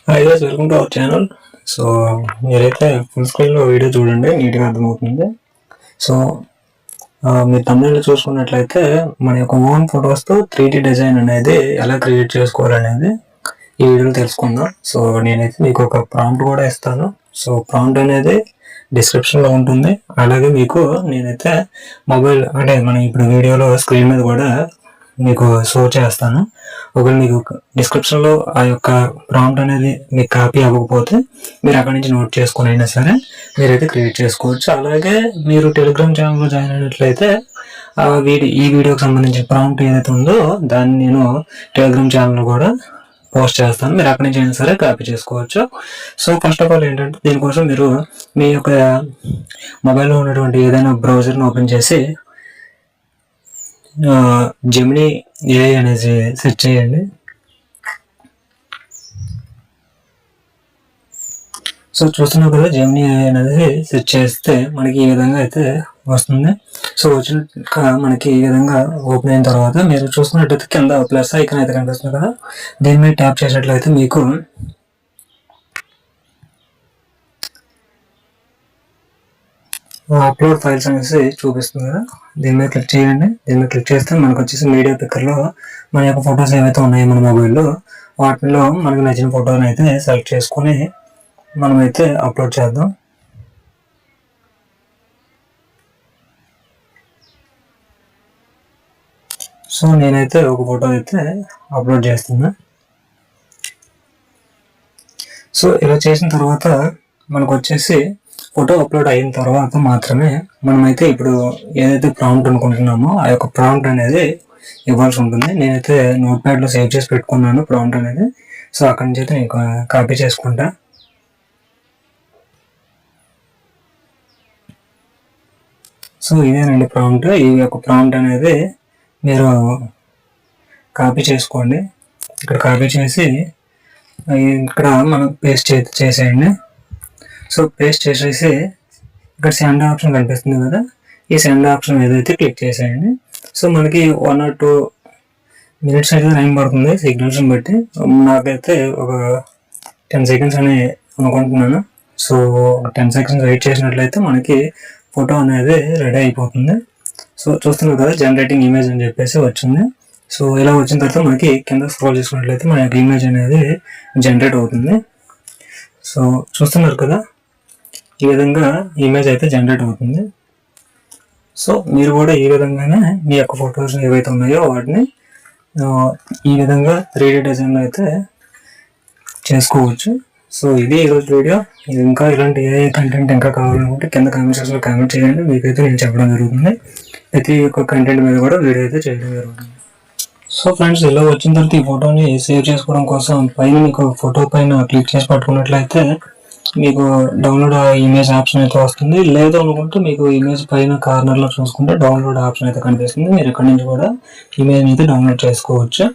Hi guys, welcome to our channel. So మీరైతే full స్క్రీన్లో video చూడండి, నీట్గా అర్థమవుతుంది. సో మీరు తమిళలో చూసుకున్నట్లయితే మన యొక్క ఓన్ ఫొటోస్తో 3D డిజైన్ అనేది ఎలా క్రియేట్ చేసుకోవాలనేది ఈ వీడియోలో తెలుసుకుందాం. సో నేనైతే మీకు ఒక ప్రాంప్ట్ కూడా ఇస్తాను. సో ప్రాంప్ట్ అనేది డిస్క్రిప్షన్లో ఉంటుంది. అలాగే మీకు నేనైతే మొబైల్ అంటే మనం ఇప్పుడు వీడియోలో స్క్రీన్ మీద కూడా మీకు షో చేస్తాను. ఒకవేళ మీకు డిస్క్రిప్షన్లో ఆ యొక్క ప్రాంప్ట్ అనేది మీకు కాపీ అవ్వకపోతే మీరు అక్కడి నుంచి నోట్ చేసుకుని అయినా సరే మీరైతే క్రియేట్ చేసుకోవచ్చు. అలాగే మీరు టెలిగ్రామ్ ఛానల్లో జాయిన్ అయినట్లయితే ఈ వీడియోకి సంబంధించిన ప్రాంప్ట్ ఏదైతే ఉందో దాన్ని నేను టెలిగ్రామ్ ఛానల్లో కూడా పోస్ట్ చేస్తాను. మీరు అక్కడి నుంచి అయినా సరే కాపీ చేసుకోవచ్చు. సో ఫస్ట్ ఆఫ్ ఆల్ ఏంటంటే దీనికోసం మీరు మీ యొక్క మొబైల్లో ఉన్నటువంటి ఏదైనా బ్రౌజర్ని ఓపెన్ చేసి జెమినీ ఏఐ అనేది సెర్చ్ చేయండి. సో చూస్తున్నాం కదా, జెమినీ ఏఐ అనేది సెర్చ్ చేస్తే మనకి ఈ విధంగా అయితే వస్తుంది. సో వచ్చిన మనకి ఈ విధంగా ఓపెన్ అయిన తర్వాత మీరు చూసుకున్నట్టయితే కింద ప్లస్ ఐకాన్ అయితే కనిపిస్తుంది కదా, దీని మీద ట్యాప్ చేసినట్లయితే మీకు అప్లోడ్ ఫైల్స్ అనేసి చూపిస్తుంది కదా, దీని మీద క్లిక్ చేయండి. దీని మీద క్లిక్ చేస్తే మనకు వచ్చేసి మీడియా పిక్కర్లో మన యొక్క ఫొటోస్ ఏవైతే ఉన్నాయో మన మొబైల్లో వాటిలో మనకు నచ్చిన ఫోటోని అయితే సెలెక్ట్ చేసుకొని మనమైతే అప్లోడ్ చేద్దాం. సో నేనైతే ఒక ఫోటో అయితే అప్లోడ్ చేస్తున్నా. సో ఇలా చేసిన తర్వాత మనకు వచ్చేసి ఫోటో అప్లోడ్ అయిన తర్వాత మాత్రమే మనమైతే ఇప్పుడు ఏదైతే ప్రాంప్ట్ అనుకుంటున్నామో ఆ యొక్క ప్రాంప్ట్ అనేది ఇవ్వాల్సి ఉంటుంది. నేనైతే నోట్ ప్యాడ్లో సేవ్ చేసి పెట్టుకున్నాను ప్రాంప్ట్ అనేది. సో అక్కడి నుంచి అయితే నేను కాపీ చేసుకుంటా. సో ఇదేనండి ప్రాంప్ట్. ఈ యొక్క ప్రాంప్ట్ అనేది మీరు కాపీ చేసుకోండి. ఇక్కడ కాపీ చేసి ఇక్కడ మనం పేస్ట్ చేసేయండి. సో పేస్ట్ చేసేసి ఇక్కడ సెండ్ ఆప్షన్ కనిపిస్తుంది కదా, ఈ సెండ్ ఆప్షన్ ఏదైతే క్లిక్ చేసేయండి. సో మనకి 1 or 2 minutes అయితే టైం పడుతుంది సిగ్నల్స్ని బట్టి. నాకైతే ఒక 10 seconds అని అనుకుంటున్నాను. సో 10 seconds వెయిట్ చేసినట్లయితే మనకి ఫోటో అనేది రెడీ అయిపోతుంది. సో చూస్తున్నారు కదా, జనరేటింగ్ ఇమేజ్ అని చెప్పేసి వచ్చింది. సో ఇలా వచ్చిన తర్వాత మనకి కింద స్క్రోల్ చేసుకున్నట్లయితే మన యొక్క ఇమేజ్ అనేది జనరేట్ అవుతుంది. సో చూస్తున్నారు కదా, ఈ విధంగా ఇమేజ్ అయితే జనరేట్ అవుతుంది. సో మీరు కూడా ఈ విధంగానే మీ యొక్క ఫొటోస్ ఏవైతే ఉన్నాయో వాటిని ఈ విధంగా 3D డిజైన్లో అయితే చేసుకోవచ్చు. సో ఇది ఈరోజు వీడియో. ఇది ఇంకా ఇలాంటి ఏ కంటెంట్ ఇంకా కావాలనుకుంటే కింద కామెంట్ సెక్షన్లో కామెంట్ చేయండి. మీకైతే నేను చెప్పడం జరుగుతుంది. ప్రతి ఒక్క కంటెంట్ మీద కూడా వీడియో అయితే చేయడం జరుగుతుంది. సో ఫ్రెండ్స్, ఇలా వచ్చిన తర్వాత ఈ ఫోటోని సేవ్ చేసుకోవడం కోసం పైన మీకు ఫోటో పైన క్లిక్ చేసి పట్టుకున్నట్లయితే మీకు డౌన్లోడ్ ఇమేజ్ ఆప్షన్ అయితే వస్తుంది. లేదు అనుకుంటే మీకు ఇమేజ్ పైన కార్నర్లో చూసుకుంటే డౌన్లోడ్ ఆప్షన్ అయితే కనిపిస్తుంది. మీరు ఇక్కడ నుంచి కూడా ఇమేజ్ అయితే డౌన్లోడ్ చేసుకోవచ్చు.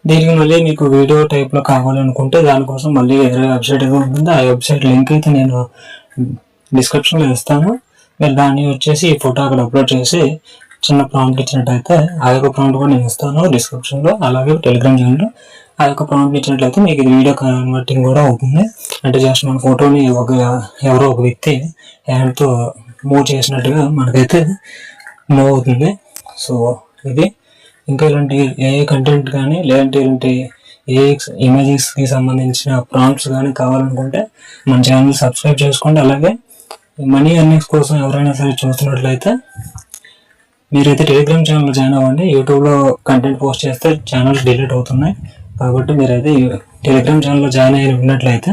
దీనికి మళ్ళీ మీకు వీడియో టైప్లో కావాలనుకుంటే దానికోసం మళ్ళీ ఎదురు వెబ్సైట్ అయితే ఉంటుంది. ఆ వెబ్సైట్ లింక్ అయితే నేను డిస్క్రిప్షన్లో ఇస్తాను. మీరు దాన్ని వచ్చేసి ఈ ఫోటో అక్కడ అప్లోడ్ చేసి చిన్న ప్రాంప్ట్ ఇచ్చినట్టయితే ఆ యొక్క ప్రాంప్ట్ కూడా నేను ఇస్తాను డిస్క్రిప్షన్లో. అలాగే టెలిగ్రామ్ ఛానల్లో ఆ యొక్క ప్రాంప్ట్ ఇచ్చినట్లయితే మీకు ఇది వీడియో కన్వర్టింగ్ కూడా అవుతుంది. అంటే జస్ట్ మన ఫోటోని ఎవరో ఒక వ్యక్తి హ్యాండ్తో మూవ్ చేసినట్టుగా మనకైతే మూవ్ అవుతుంది. సో ఇది ఇంకా ఇలాంటి ఏ కంటెంట్ కానీ లేదంటే ఇలాంటి ఏ ఇమేజెస్కి సంబంధించిన ప్రాంప్ట్స్ కానీ కావాలనుకుంటే మన ఛానల్ సబ్స్క్రైబ్ చేసుకోండి. అలాగే మనీ ఎర్నింగ్స్ కోసం ఎవరైనా సరే చూస్తున్నట్లయితే మీరైతే టెలిగ్రామ్ ఛానల్ జాయిన్ అవ్వండి. యూట్యూబ్లో కంటెంట్ పోస్ట్ చేస్తే ఛానల్స్ డిలీట్ అవుతున్నాయి. కాబట్టి మీరైతే టెలిగ్రామ్ ఛానల్లో జాయిన్ అయ్యి ఉన్నట్లయితే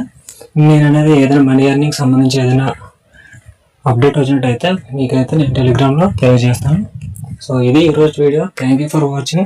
నేను అనేది ఏదైనా మనీ ఎర్నింగ్కి సంబంధించి ఏదైనా అప్డేట్ వచ్చినట్టయితే మీకైతే నేను టెలిగ్రామ్లో తెలియజేస్తాను. సో ఇది ఈరోజు video. Thank you for watching.